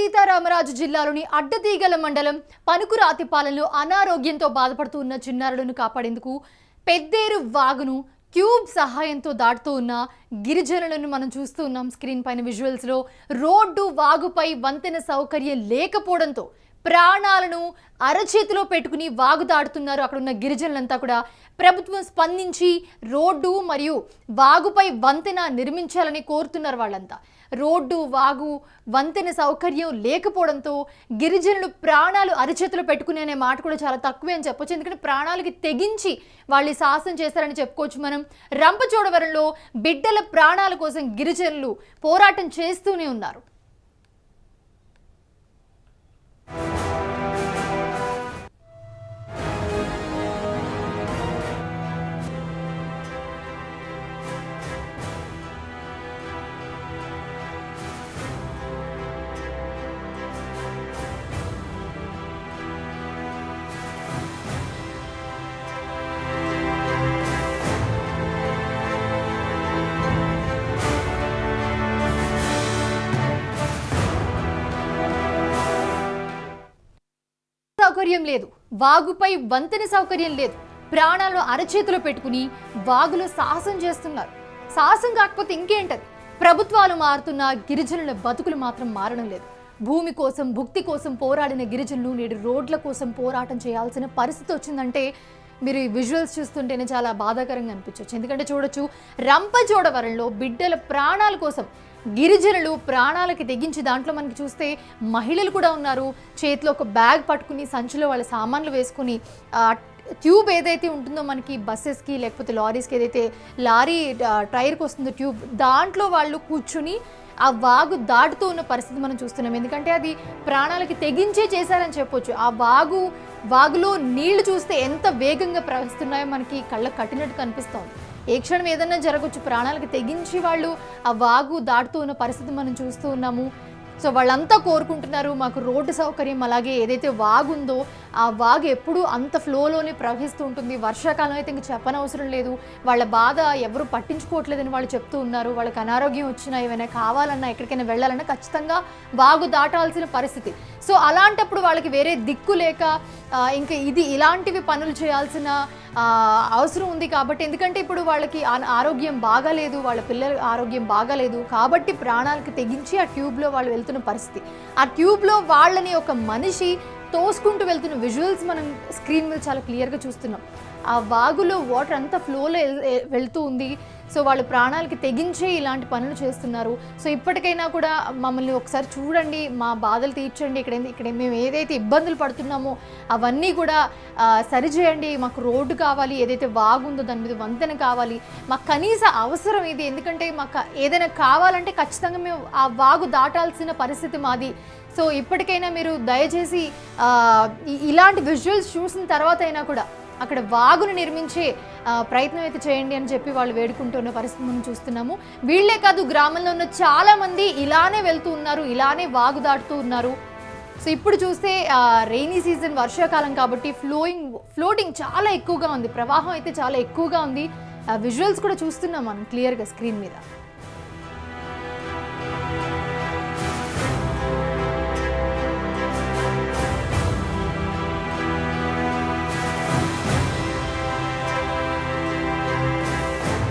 సీతారామరాజు జిల్లాలోని అడ్డతీగల మండలం పనుకురాతిపాలెంలో అనారోగ్యంతో బాధపడుతూ ఉన్న చిన్నారులను కాపాడేందుకు పెద్దేరు వాగును ట్యూబ్ సహాయంతో దాటుతూ ఉన్న గిరిజనులను మనం చూస్తూ ఉన్నాం. స్క్రీన్ పైన విజువల్స్లో రోడ్డు వాగుపై వంతెన సౌకర్యం లేకపోవడంతో ప్రాణాలను అరచేతిలో పెట్టుకుని వాగు దాటుతున్నారు అక్కడ ఉన్న గిరిజనులంతా కూడా. ప్రభుత్వం స్పందించి రోడ్డు మరియు వాగుపై వంతెన నిర్మించాలని కోరుతున్నారు వాళ్ళంతా. రోడ్డు వాగు వంతెన సౌకర్యం లేకపోవడంతో గిరిజనులు ప్రాణాలు అరచేతిలో పెట్టుకునే అనే మాట కూడా చాలా తక్కువే అని చెప్పొచ్చు. ఎందుకంటే ప్రాణాలకి తెగించి వాళ్ళు సాహసం చేశారని చెప్పుకోవచ్చు మనం. రంపచోడవరంలో బిడ్డల ప్రాణాల కోసం గిరిజనులు పోరాటం చేస్తూనే ఉన్నారు. సౌకర్యం లేదు, వాగుపై వంతెన సౌకర్యం లేదు, ప్రాణాలను అరచేతిలో పెట్టుకుని వాగులో సాహసం చేస్తున్నారు. సాహసం కాకపోతే ఇంకేంటది? ప్రభుత్వాలు మారుతున్న గిరిజనుల బతుకులు మాత్రం మారడం లేదు. భూమి కోసం భుక్తి కోసం పోరాడిన గిరిజనులు నేడు రోడ్ల కోసం పోరాటం చేయాల్సిన పరిస్థితి వచ్చిందంటే మీరు ఈ విజువల్స్ చూస్తుంటేనే చాలా బాధాకరంగా అనిపించవచ్చు. ఎందుకంటే చూడొచ్చు, రంపచోడవరంలో బిడ్డల ప్రాణాల కోసం గిరిజనులు ప్రాణాలకి తెగించి దాంట్లో మనకి చూస్తే మహిళలు కూడా ఉన్నారు. చేతిలో ఒక బ్యాగ్ పట్టుకుని సంచిలో వాళ్ళ సామాన్లు వేసుకుని ట్యూబ్ ఏదైతే ఉంటుందో మనకి బస్సెస్కి లేకపోతే లారీస్కి ఏదైతే లారీ టైర్కి వస్తుందో ట్యూబ్, దాంట్లో వాళ్ళు కూర్చుని ఆ వాగు దాటుతూ ఉన్న పరిస్థితి మనం చూస్తున్నాం. ఎందుకంటే అది ప్రాణాలకి తెగించే చేశారని చెప్పొచ్చు. ఆ వాగులో నీళ్లు చూస్తే ఎంత వేగంగా ప్రవహిస్తున్నాయో మనకి కళ్ళకు కట్టినట్టు కనిపిస్తోంది. ఏ క్షణం ఏదన్నా జరగవచ్చు. ప్రాణాలకు తెగించి వాళ్ళు ఆ వాగు దాటుతూ ఉన్న పరిస్థితి మనం చూస్తూ ఉన్నాము. సో వాళ్ళంతా కోరుకుంటున్నారు మాకు రోడ్డు సౌకర్యం, అలాగే ఏదైతే వాగు ఉందో ఆ వాగు ఎప్పుడూ అంత ఫ్లోలోనే ప్రవహిస్తూ ఉంటుంది. వర్షాకాలం అయితే ఇంక చెప్పనవసరం లేదు. వాళ్ళ బాధ ఎవరు పట్టించుకోవట్లేదని వాళ్ళు చెప్తూ ఉన్నారు. వాళ్ళకి అనారోగ్యం వచ్చినా ఏమైనా కావాలన్నా ఎక్కడికైనా వెళ్ళాలన్నా ఖచ్చితంగా వాగు దాటాల్సిన పరిస్థితి. సో అలాంటప్పుడు వాళ్ళకి వేరే దిక్కు లేక ఇంకా ఇలాంటివి పనులు చేయాల్సిన అవసరం ఉంది కాబట్టి, ఎందుకంటే ఇప్పుడు వాళ్ళకి ఆరోగ్యం బాగాలేదు, వాళ్ళ పిల్లల ఆరోగ్యం బాగాలేదు కాబట్టి ప్రాణాలకు తెగించి ఆ ట్యూబ్లో వాళ్ళు వెళ్తున్న పరిస్థితి. ఆ ట్యూబ్లో వాళ్ళని ఒక మనిషి తోసుకుంటూ వెళ్తున్న విజువల్స్ మనం స్క్రీన్ మీద చాలా క్లియర్గా చూస్తున్నాం. ఆ వాగులో వాటర్ అంతా ఫ్లోలో వెళ్తూ ఉంది. సో వాళ్ళు ప్రాణాలకి తెగించే ఇలాంటి పనులు చేస్తున్నారు. సో ఇప్పటికైనా కూడా మమ్మల్ని ఒకసారి చూడండి, మా బాధలు తీర్చండి, ఇక్కడ మేము ఏదైతే ఇబ్బందులు పడుతున్నామో అవన్నీ కూడా సరిచేయండి, మాకు రోడ్డు కావాలి, ఏదైతే వాగు ఉందో దాని మీద వంతెన కావాలి, మాకు కనీస అవసరం ఇది. ఎందుకంటే మాకు ఏదైనా కావాలంటే ఖచ్చితంగా మేము ఆ వాగు దాటాల్సిన పరిస్థితి మాది. సో ఇప్పటికైనా మీరు దయచేసి ఇలాంటి విజువల్స్ చూసిన తర్వాత అయినా కూడా అక్కడ వాగును నిర్మించే ప్రయత్నం అయితే చేయండి అని చెప్పి వాళ్ళు వేడుకుంటున్న పరిస్థితి మనం చూస్తున్నాము. వీళ్లే కాదు, గ్రామంలో ఉన్న చాలామంది ఇలానే వెళ్తూ ఉన్నారు, ఇలానే వాగు దాటుతూ ఉన్నారు. సో ఇప్పుడు చూస్తే రెయినీ సీజన్, వర్షాకాలం కాబట్టి ఫ్లోటింగ్ చాలా ఎక్కువగా ఉంది, ప్రవాహం అయితే చాలా ఎక్కువగా ఉంది. విజువల్స్ కూడా చూస్తున్నాం మనం క్లియర్గా స్క్రీన్ మీద.